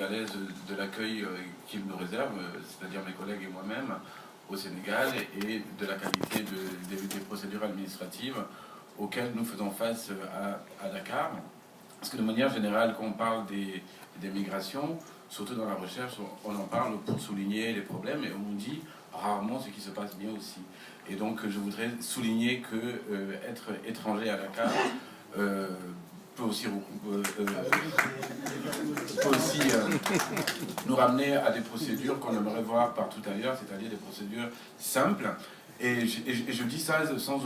sénégalaise de l'accueil qu'ils nous réservent, c'est-à-dire mes collègues et moi-même, au Sénégal, et de la qualité des procédures administratives auxquelles nous faisons face à Dakar. Parce que de manière générale, quand on parle des migrations, surtout dans la recherche, on en parle pour souligner les problèmes et on dit rarement ce qui se passe bien aussi. Et donc je voudrais souligner que être étranger à Dakar peut aussi nous ramener à des procédures qu'on aimerait voir partout ailleurs, c'est-à-dire des procédures simples. Et je dis ça sans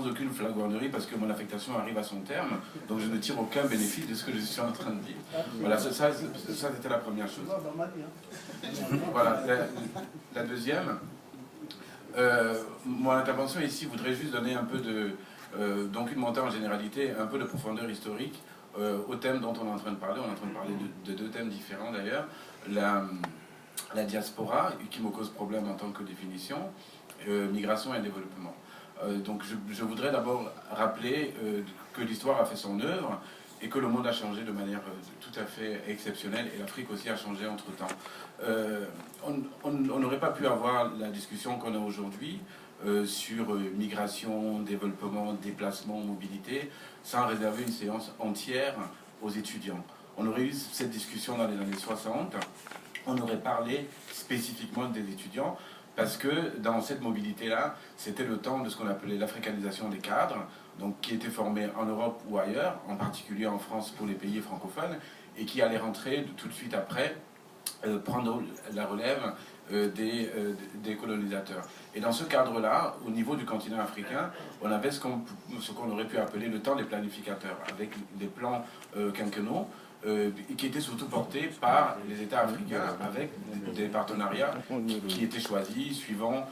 aucune flagornerie parce que mon affectation arrive à son terme, donc je ne tire aucun bénéfice de ce que je suis en train de dire. Voilà, ça c'était la première chose. Voilà, la deuxième, mon intervention ici voudrait juste donner un peu donc une montée en généralité, un peu de profondeur historique au thème dont on est en train de parler. On est en train de parler de deux thèmes différents d'ailleurs. La diaspora, qui me cause problème en tant que définition, migration et développement. Donc je voudrais d'abord rappeler que l'histoire a fait son œuvre et que le monde a changé de manière tout à fait exceptionnelle et l'Afrique aussi a changé entre-temps. On n'aurait pas pu avoir la discussion qu'on a aujourd'hui sur migration, développement, déplacement, mobilité, sans réserver une séance entière aux étudiants. On aurait eu cette discussion dans les années 60, on aurait parlé spécifiquement des étudiants, parce que dans cette mobilité-là, c'était le temps de ce qu'on appelait l'africanisation des cadres, donc qui étaient formés en Europe ou ailleurs, en particulier en France pour les pays francophones, et qui allaient rentrer tout de suite après, prendre la relève des colonisateurs. Et dans ce cadre-là, au niveau du continent africain, on avait ce qu'on aurait pu appeler le temps des planificateurs, avec des plans quinquennaux, qui étaient surtout portés par les États africains, avec des partenariats qui étaient choisis suivant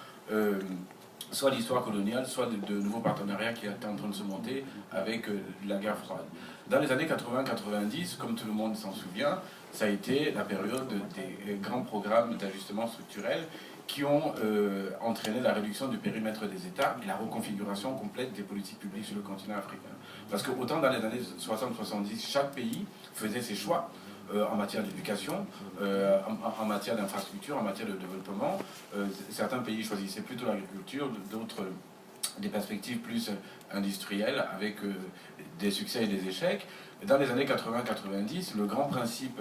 soit l'histoire coloniale, soit de nouveaux partenariats qui étaient en train de se monter avec la guerre froide. Dans les années 80-90, comme tout le monde s'en souvient, ça a été la période des grands programmes d'ajustement structurel qui ont entraîné la réduction du périmètre des États et la reconfiguration complète des politiques publiques sur le continent africain. Parce que autant dans les années 60-70, chaque pays faisait ses choix en matière d'éducation, en matière d'infrastructure, en matière de développement. Certains pays choisissaient plutôt l'agriculture, d'autres des perspectives plus industrielles avec des succès et des échecs. Dans les années 80-90, le grand principe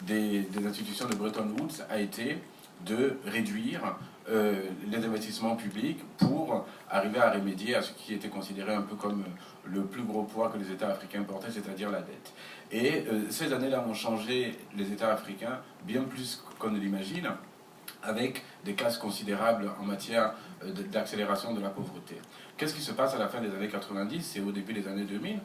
des institutions de Bretton Woods a été de réduire les investissements publics pour arriver à remédier à ce qui était considéré un peu comme le plus gros poids que les États africains portaient, c'est-à-dire la dette. Et ces années-là ont changé les États africains bien plus qu'on ne l'imagine, avec des cases considérables en matière d'accélération de la pauvreté. Qu'est-ce qui se passe à la fin des années 90 et au début des années 2000?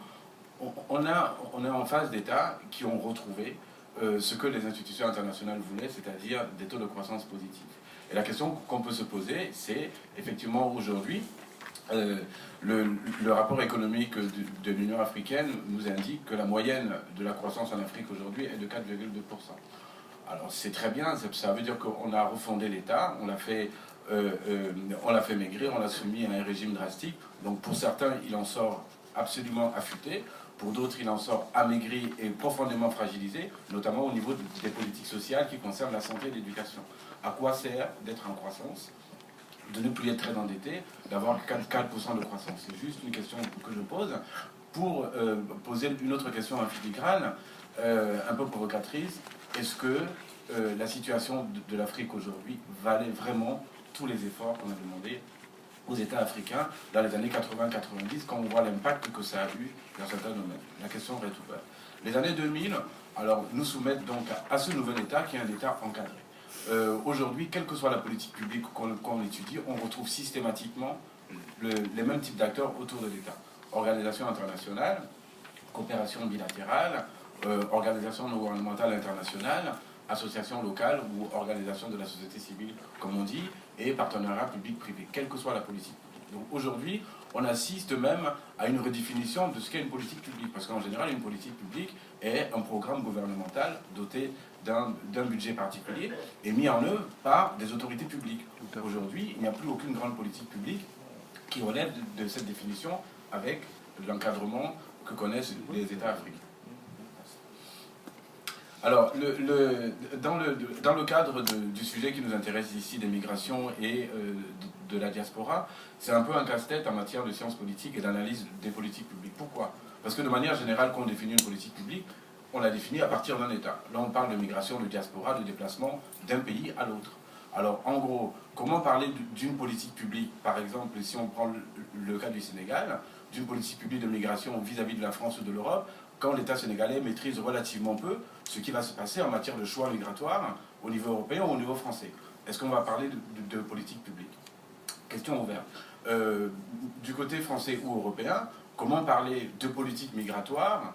On est en face d'États qui ont retrouvé ce que les institutions internationales voulaient, c'est-à-dire des taux de croissance positifs. Et la question qu'on peut se poser, c'est effectivement aujourd'hui, le rapport économique de l'Union africaine nous indique que la moyenne de la croissance en Afrique aujourd'hui est de 4,2%. Alors c'est très bien, ça veut dire qu'on a refondé l'État, on l'a fait maigrir, on l'a soumis à un régime drastique. Donc pour certains, il en sort absolument affûté. Pour d'autres, il en sort amaigri et profondément fragilisé, notamment au niveau des politiques sociales qui concernent la santé et l'éducation. À quoi sert d'être en croissance, de ne plus être très endetté, d'avoir 4% de croissance? C'est juste une question que je pose pour poser une autre question en filigrane, un peu provocatrice. Est-ce que la situation de l'Afrique aujourd'hui valait vraiment tous les efforts qu'on a demandé aux États africains dans les années 80-90, quand on voit l'impact que ça a eu dans certains domaines? La question reste ouverte. Les années 2000, alors, nous soumettent donc à ce nouvel État qui est un État encadré. Aujourd'hui, quelle que soit la politique publique qu'on étudie, on retrouve systématiquement les mêmes types d'acteurs autour de l'État. Organisation internationale, coopération bilatérale, organisation non gouvernementale internationale, association locale ou organisation de la société civile, comme on dit, et partenariat public-privé, quelle que soit la politique. Donc aujourd'hui, on assiste même à une redéfinition de ce qu'est une politique publique, parce qu'en général, une politique publique est un programme gouvernemental doté d'un budget particulier et mis en œuvre par des autorités publiques. Aujourd'hui, il n'y a plus aucune grande politique publique qui relève de cette définition avec l'encadrement que connaissent les États africains. Alors, dans le cadre du sujet qui nous intéresse ici, des migrations et de la diaspora, c'est un peu un casse-tête en matière de sciences politiques et d'analyse des politiques publiques. Pourquoi? Parce que de manière générale, quand on définit une politique publique, on la définit à partir d'un État. Là, on parle de migration, de diaspora, de déplacement d'un pays à l'autre. Alors, en gros, comment parler d'une politique publique, par exemple, si on prend le cas du Sénégal, d'une politique publique de migration vis-à-vis de la France ou de l'Europe, quand l'État sénégalais maîtrise relativement peu ce qui va se passer en matière de choix migratoires au niveau européen ou au niveau français. Est-ce qu'on va parler de politique publique? Question ouverte. Du côté français ou européen, comment parler de politique migratoire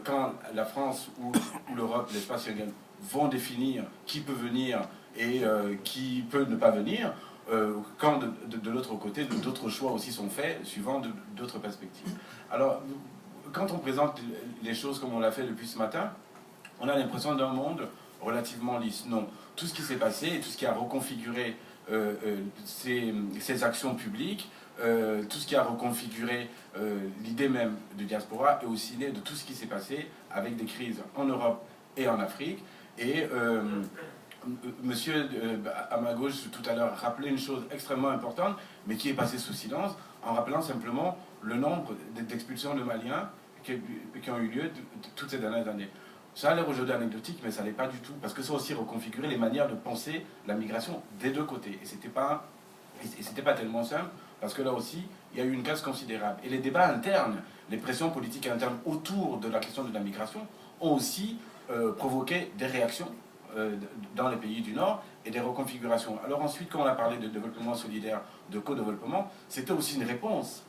quand la France ou l'Europe, l'espace Schengen, vont définir qui peut venir et qui peut ne pas venir, quand de l'autre côté, d'autres choix aussi sont faits, suivant d'autres perspectives. Alors, quand on présente les choses comme on l'a fait depuis ce matin, on a l'impression d'un monde relativement lisse. Non. Tout ce qui s'est passé et tout ce qui a reconfiguré ces actions publiques, tout ce qui a reconfiguré l'idée même de diaspora est aussi né de tout ce qui s'est passé avec des crises en Europe et en Afrique. Et monsieur à ma gauche tout à l'heure rappelait une chose extrêmement importante, mais qui est passée sous silence, en rappelant simplement le nombre d'expulsions de Maliens qui ont eu lieu toutes ces dernières années. Ça a l'air aujourd'hui anecdotique, mais ça n'est pas du tout, parce que ça a aussi reconfiguré les manières de penser la migration des deux côtés. Et c'était pas tellement simple, parce que là aussi, il y a eu une casse considérable. Et les débats internes, les pressions politiques internes autour de la question de la migration ont aussi provoqué des réactions dans les pays du Nord et des reconfigurations. Alors ensuite, quand on a parlé de développement solidaire, de co-développement, c'était aussi une réponse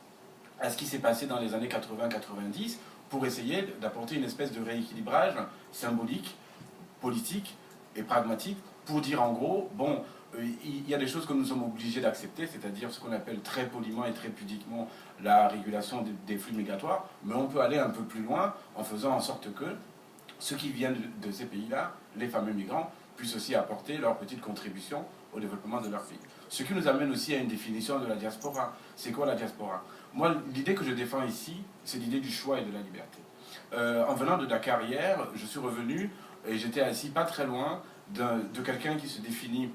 à ce qui s'est passé dans les années 80-90 pour essayer d'apporter une espèce de rééquilibrage symbolique, politique et pragmatique pour dire en gros, bon, il y a des choses que nous sommes obligés d'accepter, c'est-à-dire ce qu'on appelle très poliment et très pudiquement la régulation des flux migratoires, mais on peut aller un peu plus loin en faisant en sorte que ceux qui viennent de ces pays-là, les fameux migrants, puissent aussi apporter leur petite contribution au développement de leur pays. Ce qui nous amène aussi à une définition de la diaspora. C'est quoi la diaspora? Moi, l'idée que je défends ici, c'est l'idée du choix et de la liberté. En venant de Dakar hier, je suis revenu et j'étais assis pas très loin de quelqu'un qui se définit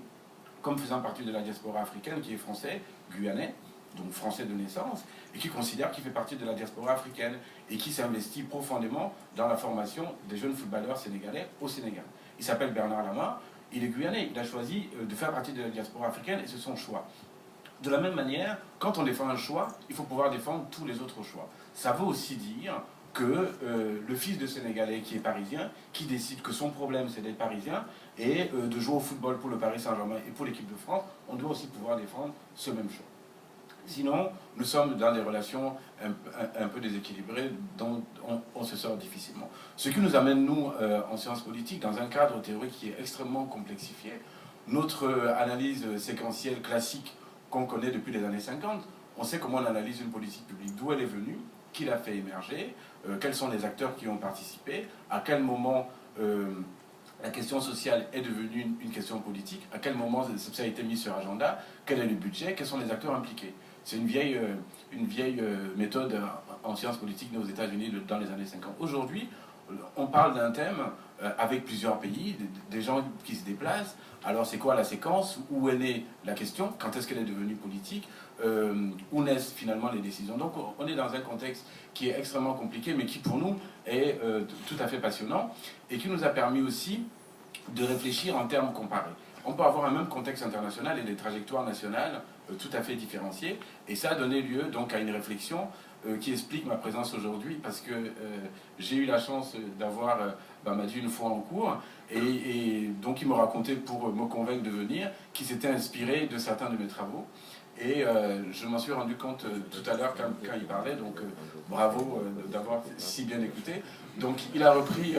comme faisant partie de la diaspora africaine, qui est français, guyanais, donc français de naissance, et qui considère qu'il fait partie de la diaspora africaine et qui s'investit profondément dans la formation des jeunes footballeurs sénégalais au Sénégal. Il s'appelle Bernard Lama, il est guyanais, il a choisi de faire partie de la diaspora africaine et c'est son choix. De la même manière, quand on défend un choix, il faut pouvoir défendre tous les autres choix. Ça veut aussi dire que le fils de Sénégalais qui est parisien, qui décide que son problème c'est d'être parisien et de jouer au football pour le Paris Saint-Germain et pour l'équipe de France, on doit aussi pouvoir défendre ce même choix. Sinon, nous sommes dans des relations un peu déséquilibrées dont on se sort difficilement. Ce qui nous amène, nous, en sciences politiques, dans un cadre théorique qui est extrêmement complexifié. Notre analyse séquentielle classique qu'on connaît depuis les années 50, on sait comment on analyse une politique publique, d'où elle est venue, qui l'a fait émerger, quels sont les acteurs qui ont participé, à quel moment la question sociale est devenue une question politique, à quel moment ça a été mis sur agenda, quel est le budget, quels sont les acteurs impliqués. C'est une vieille méthode en sciences politiques aux États-Unis dans les années 50. Aujourd'hui, on parle d'un thème avec plusieurs pays, des gens qui se déplacent. Alors c'est quoi la séquence? Où est née la question? Quand est-ce qu'elle est devenue politique? Où naissent finalement les décisions? Donc on est dans un contexte qui est extrêmement compliqué, mais qui pour nous est tout à fait passionnant et qui nous a permis aussi de réfléchir en termes comparés. On peut avoir un même contexte international et des trajectoires nationales tout à fait différenciées, et ça a donné lieu donc à une réflexion qui explique ma présence aujourd'hui, parce que j'ai eu la chance d'avoir Madi une fois en cours, et donc il me racontait pour me convaincre de venir, qu'il s'était inspiré de certains de mes travaux, et je m'en suis rendu compte tout à l'heure quand il parlait, donc bravo d'avoir si bien écouté. Donc il a repris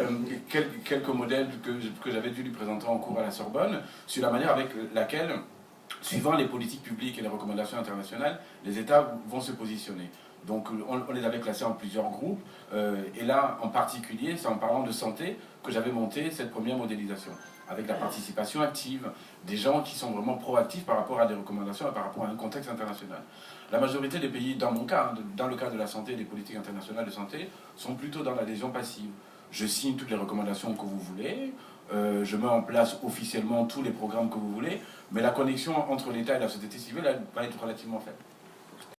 quelques modèles que j'avais dû lui présenter en cours à la Sorbonne, sur la manière avec laquelle, suivant les politiques publiques et les recommandations internationales, les États vont se positionner. Donc on les avait classés en plusieurs groupes, et là en particulier, c'est en parlant de santé que j'avais monté cette première modélisation, avec la participation active, des gens qui sont vraiment proactifs par rapport à des recommandations et par rapport à un contexte international. La majorité des pays, dans mon cas, dans le cas de la santé et des politiques internationales de santé, sont plutôt dans l'adhésion passive. je signe toutes les recommandations que vous voulez, je mets en place officiellement tous les programmes que vous voulez, mais la connexion entre l'État et la société civile, elle va être relativement faible.